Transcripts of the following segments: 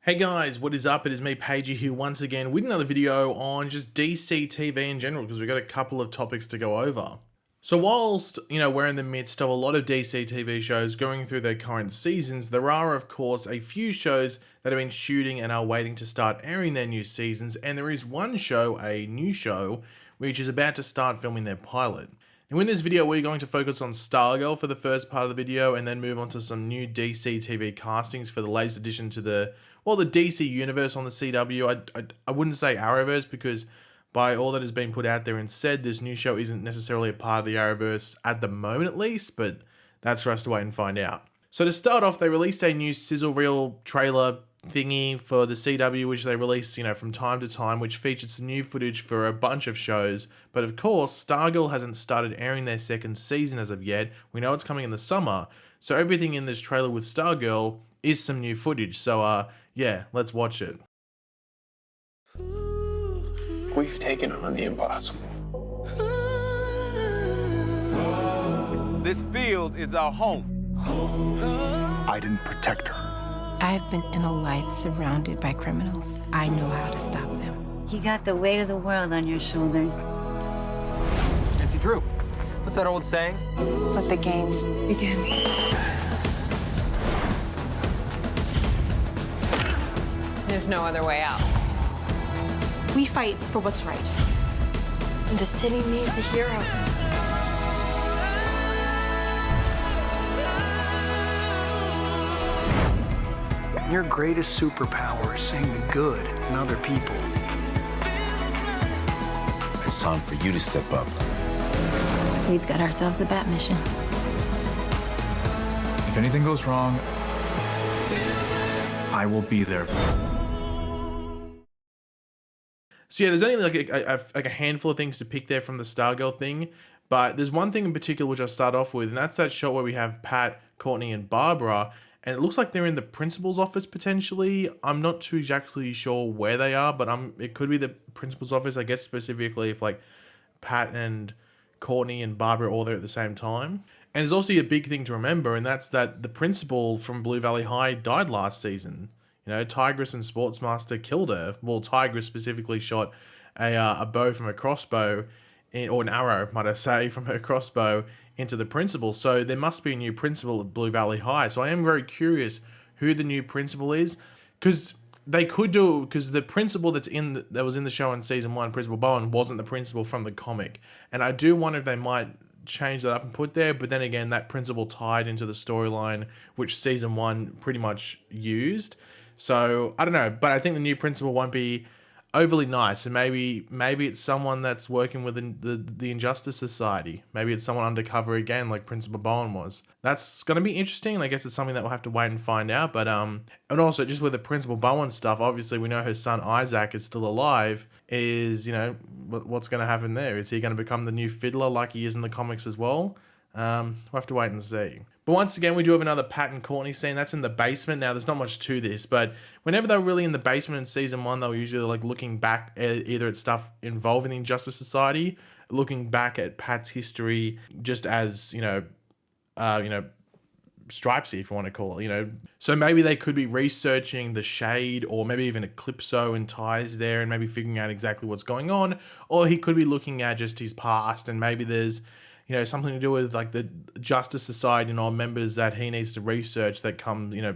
Hey guys, what is up? It is me, Pagey, here once again with another video on just DC TV in general, because we've got a couple of topics to go over. So whilst, we're in the midst of a lot of DC TV shows going through their current seasons, there are, of course, a few shows that have been shooting and are waiting to start airing their new seasons, and there is one show, a new show, which is about to start filming their pilot. Now in this video, we're going to focus on Stargirl for the first part of the video, and then move on to some new DC TV castings for the latest addition to the DC universe on the CW. I wouldn't say Arrowverse, because by all that has been put out there and said, this new show isn't necessarily a part of the Arrowverse at the moment at least, but that's for us to wait and find out. So to start off, they released a new sizzle reel trailer thingy for the CW, which they release, from time to time, which featured some new footage for a bunch of shows. But of course, Stargirl hasn't started airing their second season as of yet. We know it's coming in the summer, so everything in this trailer with Stargirl is some new footage. So yeah, let's watch it. We've taken on the impossible. This field is our home. I didn't protect her. I've been in a life surrounded by criminals. I know how to stop them. You got the weight of the world on your shoulders. Nancy Drew, what's that old saying? Let the games begin. There's no other way out. We fight for what's right. The city needs a hero. Your greatest superpower is seeing the good in other people. It's time for you to step up. We've got ourselves a bat mission. If anything goes wrong, I will be there. So yeah, there's only like a handful of things to pick there from the Stargirl thing, but there's one thing in particular which I'll start off with, and that's that shot where we have Pat, Courtney, and Barbara, and it looks like they're in the principal's office potentially. I'm not too exactly sure where they are, but it could be the principal's office, I guess, specifically if like Pat and Courtney and Barbara are all there at the same time. And there's also a big thing to remember, and that's that the principal from Blue Valley High died last season. Tigress and Sportsmaster killed her. Well, Tigress specifically shot a bow from a crossbow, or an arrow, might I say, from her crossbow into the principal. So there must be a new principal at Blue Valley High. So I am very curious who the new principal is, because they could do, because the principal that was in the show in season 1, Principal Bowen, wasn't the principal from the comic, and I do wonder if they might change that up and put there. But then again, that principal tied into the storyline which season 1 pretty much used. So I don't know, but I think the new principal won't be overly nice, and maybe it's someone that's working with the Injustice Society. Maybe it's someone undercover again, like Principal Bowen was. That's going to be interesting, and I guess it's something that we'll have to wait and find out. But and also just with the Principal Bowen stuff, obviously we know her son Isaac is still alive. Is what's going to happen there? Is he going to become the new Fiddler like he is in the comics as well? We'll have to wait and see. But once again, we do have another Pat and Courtney scene. That's in the basement. Now, there's not much to this, but whenever they're really in the basement in season 1, they were usually like looking back either at stuff involving the Injustice Society, looking back at Pat's history, just as Stripesy, if you want to call it. So maybe they could be researching the Shade, or maybe even Eclipso and ties there, and maybe figuring out exactly what's going on. Or he could be looking at just his past, and maybe there's something to do with like the Justice Society and all members that he needs to research that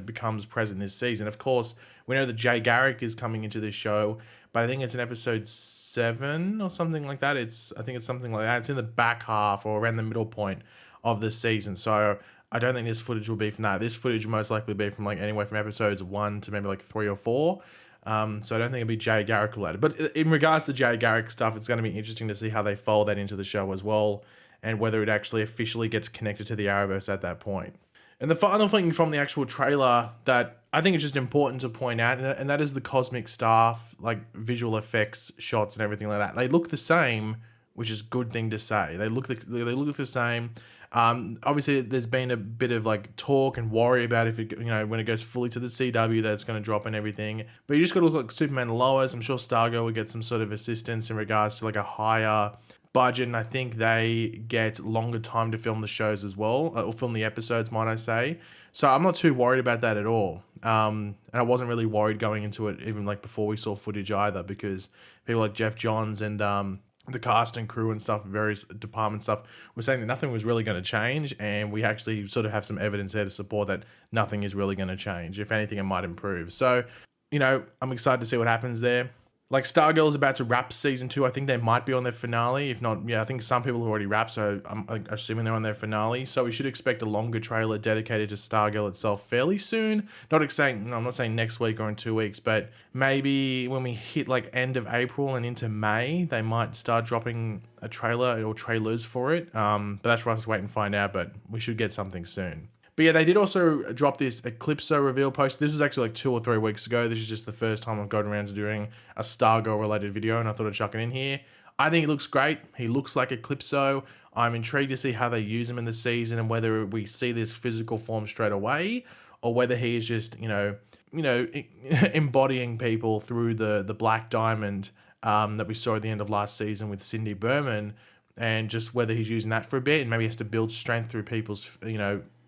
becomes present this season. Of course, we know that Jay Garrick is coming into this show, but I think it's in episode 7 or something like that. I think it's something like that. It's in the back half or around the middle point of the season. So I don't think this footage will be from that. This footage will most likely be from like anywhere from episodes 1 to maybe like 3 or 4. So I don't think it'll be Jay Garrick related. But in regards to Jay Garrick stuff, it's going to be interesting to see how they fold that into the show as well, and whether it actually officially gets connected to the Arrowverse at that point. And the final thing from the actual trailer that I think is just important to point out, and that is the cosmic staff, like visual effects, shots, and everything like that. They look the same, which is a good thing to say. They look the same. Obviously, there's been a bit of like talk and worry about if it, when it goes fully to the CW, that it's going to drop and everything. But you just got to look like Superman and Lois. I'm sure Stargirl will get some sort of assistance in regards to like a higher budget, and I think they get longer time to film the shows as well, or film the episodes, might I say. So I'm not too worried about that at all. And I wasn't really worried going into it, even like before we saw footage either, because people like Jeff Johns and the cast and crew and stuff, various department stuff, were saying that nothing was really going to change, and we actually sort of have some evidence there to support that nothing is really going to change. If anything, it might improve. So, you know, I'm excited to see what happens there. Like, Stargirl is about to wrap season 2. I think they might be on their finale. If not, yeah, I think some people have already wrapped, so I'm assuming they're on their finale. So we should expect a longer trailer dedicated to Stargirl itself fairly soon. I'm not saying next week or in 2 weeks, but maybe when we hit like end of April and into May, they might start dropping a trailer or trailers for it. But that's for us to wait and find out, but we should get something soon. But yeah, they did also drop this Eclipso reveal post. This was actually like 2 or 3 weeks ago. This is just the first time I've gone around to doing a Stargirl related video, and I thought I'd chuck it in here. I think he looks great. He looks like Eclipso. I'm intrigued to see how they use him in the season and whether we see this physical form straight away, or whether he is just, embodying people through the Black Diamond that we saw at the end of last season with Cindy Berman, and just whether he's using that for a bit and maybe has to build strength through people's,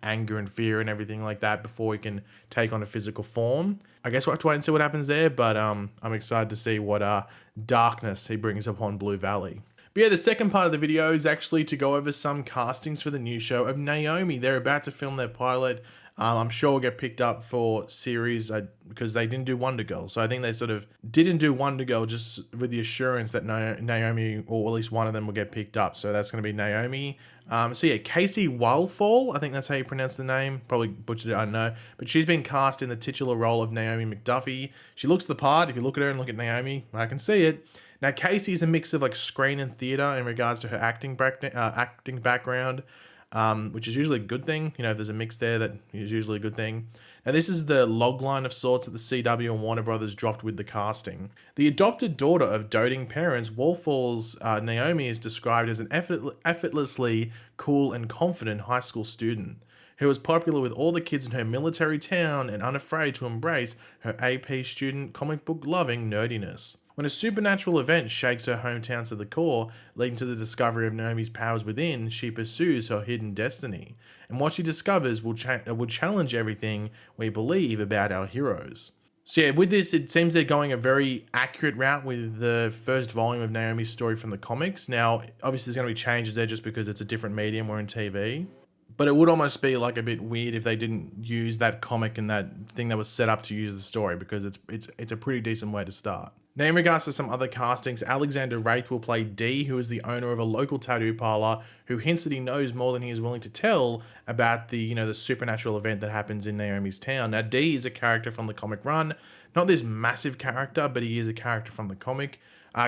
anger and fear and everything like that before he can take on a physical form. I guess we'll have to wait and see what happens there, but I'm excited to see what darkness he brings upon Blue Valley. But yeah, the second part of the video is actually to go over some castings for the new show of Naomi. They're about to film their pilot. I'm sure will get picked up for series because they didn't do Wonder Girl. So I think they sort of didn't do Wonder Girl just with the assurance that Naomi, or at least one of them, will get picked up. So that's going to be Naomi. So yeah, Casey Wildfall, I think that's how you pronounce the name. Probably butchered it, I don't know. But she's been cast in the titular role of Naomi McDuffie. She looks the part. If you look at her and look at Naomi, I can see it. Now, Casey is a mix of like screen and theater in regards to her acting background. Which is usually a good thing. If there's a mix there, that is usually a good thing. Now, this is the logline of sorts that the CW and Warner Brothers dropped with the casting. The adopted daughter of doting parents, Wallfall's Naomi is described as an effortlessly cool and confident high school student who was popular with all the kids in her military town and unafraid to embrace her AP student comic book loving nerdiness. When a supernatural event shakes her hometown to the core, leading to the discovery of Naomi's powers within, she pursues her hidden destiny. And what she discovers will challenge everything we believe about our heroes. So yeah, with this, it seems they're going a very accurate route with the first volume of Naomi's story from the comics. Now, obviously there's going to be changes there just because it's a different medium, we're in TV. But it would almost be like a bit weird if they didn't use that comic and that thing that was set up to use the story, because it's a pretty decent way to start. Now, in regards to some other castings, Alexander Wraith will play D, who is the owner of a local tattoo parlor, who hints that he knows more than he is willing to tell about the supernatural event that happens in Naomi's town. Now, D is a character from the comic run, not this massive character, but he is a character from the comic.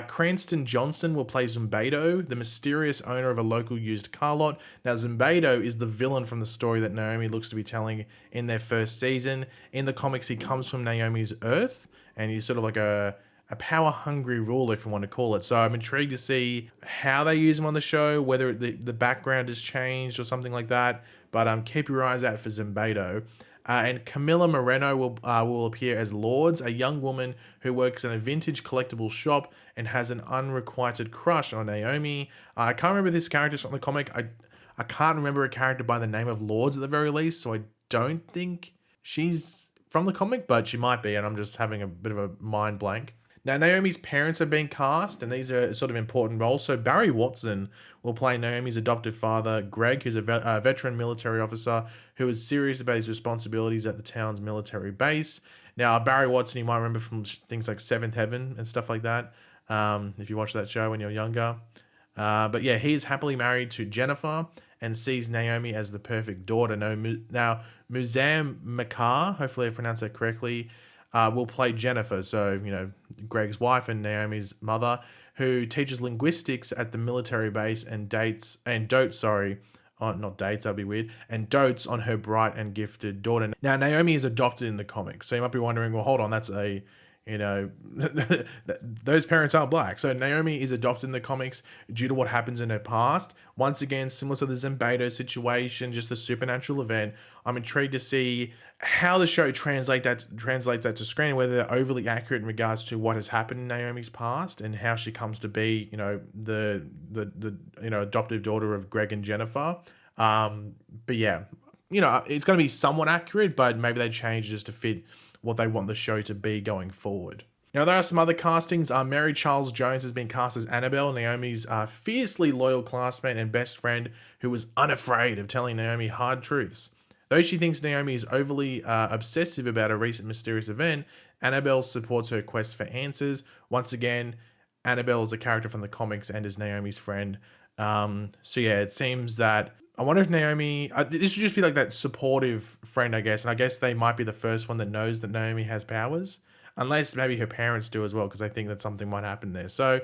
Cranston Johnson will play Zumbedo, the mysterious owner of a local used car lot. Now, Zumbedo is the villain from the story that Naomi looks to be telling in their first season. In the comics, he comes from Naomi's Earth, and he's sort of like a power-hungry ruler, if you want to call it. So I'm intrigued to see how they use him on the show, whether the background has changed or something like that. But keep your eyes out for Zumbedo. And Camilla Moreno will appear as Lourdes, a young woman who works in a vintage collectibles shop and has an unrequited crush on Naomi. I can't remember this character from the comic. I can't remember a character by the name of Lourdes at the very least, so I don't think she's from the comic, but she might be, and I'm just having a bit of a mind blank. Now, Naomi's parents have been cast, and these are sort of important roles. So Barry Watson will play Naomi's adopted father, Greg, who's a veteran military officer who is serious about his responsibilities at the town's military base. Now, Barry Watson, you might remember from things like Seventh Heaven and stuff like that, if you watched that show when you're younger. But yeah, he is happily married to Jennifer and sees Naomi as the perfect daughter. Now, Muzam Makar, hopefully I pronounced that correctly, will play Jennifer, so, Greg's wife and Naomi's mother, who teaches linguistics at the military base and dotes on her bright and gifted daughter. Now, Naomi is adopted in the comics, so you might be wondering, well, hold on, that's a you know, those parents aren't black. So Naomi is adopted in the comics due to what happens in her past. Once again, similar to the Zimbedo situation, just the supernatural event. I'm intrigued to see how the show translates that to screen, whether they're overly accurate in regards to what has happened in Naomi's past and how she comes to be, you know, the adoptive daughter of Greg and Jennifer. But yeah, you know, it's going to be somewhat accurate, but maybe they change just to fit what they want the show to be going forward. Now, there are some other castings. Mary Charles Jones has been cast as Annabelle, Naomi's fiercely loyal classmate and best friend who was unafraid of telling Naomi hard truths. Though she thinks Naomi is overly obsessive about a recent mysterious event, Annabelle supports her quest for answers. Once again, Annabelle is a character from the comics and is Naomi's friend. So yeah, it seems that I wonder if Naomi, this would just be like that supportive friend, I guess. And I guess they might be the first one that knows that Naomi has powers. Unless maybe her parents do as well, because I think that something might happen there. So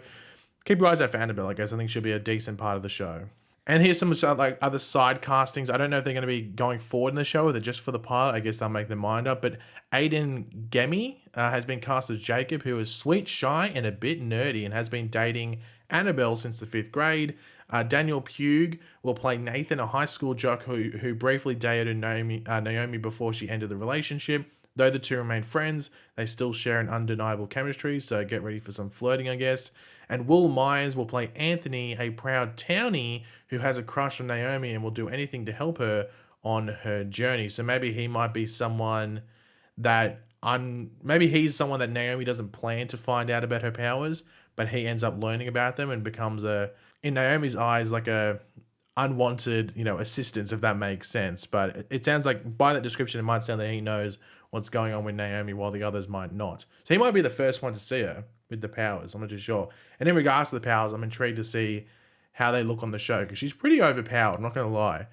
keep your eyes out for Annabelle, I guess. I think she'll be a decent part of the show. And here's some like other side castings. I don't know if they're going to be going forward in the show or they're just for the pilot. I guess they'll make their mind up. But Aiden Gemi has been cast as Jacob, who is sweet, shy, and a bit nerdy and has been dating Annabelle since the 5th grade. Daniel Pugh will play Nathan, a high school jock who briefly dated Naomi before she ended the relationship. Though the two remain friends, they still share an undeniable chemistry, so get ready for some flirting, I guess. And Will Myers will play Anthony, a proud townie who has a crush on Naomi and will do anything to help her on her journey. So maybe he might be someone that maybe he's someone that Naomi doesn't plan to find out about her powers, but he ends up learning about them and becomes in Naomi's eyes, like a unwanted, assistance, if that makes sense. But it sounds like by that description, it might sound that he knows what's going on with Naomi while the others might not. So he might be the first one to see her with the powers. I'm not too sure. And in regards to the powers, I'm intrigued to see how they look on the show because she's pretty overpowered, I'm not going to lie.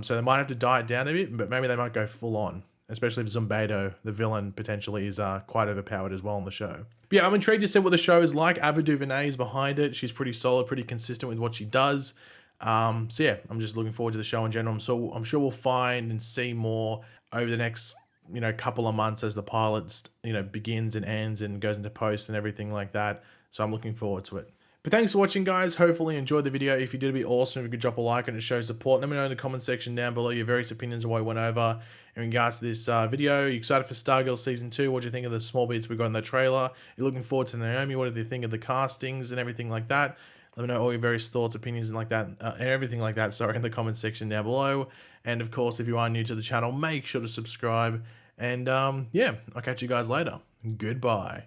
So they might have to diet down a bit, but maybe they might go full on, especially if Zumbedo, the villain, potentially is quite overpowered as well on the show. But yeah, I'm intrigued to see what the show is like. Ava DuVernay is behind it. She's pretty solid, pretty consistent with what she does. So yeah, I'm just looking forward to the show in general. I'm sure we'll find and see more over the next couple of months as the pilot begins and ends and goes into post and everything like that. So I'm looking forward to it. But thanks for watching, guys. Hopefully you enjoyed the video. If you did, it'd be awesome if you could drop a like and it shows support. Let me know in the comment section down below your various opinions on what we went over in regards to this video. Are you excited for Stargirl Season 2? What do you think of the small bits we got in the trailer? You're looking forward to Naomi? What do you think of the castings and everything like that? Let me know all your various thoughts, opinions, and like that, and everything like that, in the comment section down below. And of course, if you are new to the channel, make sure to subscribe. And yeah, I'll catch you guys later. Goodbye.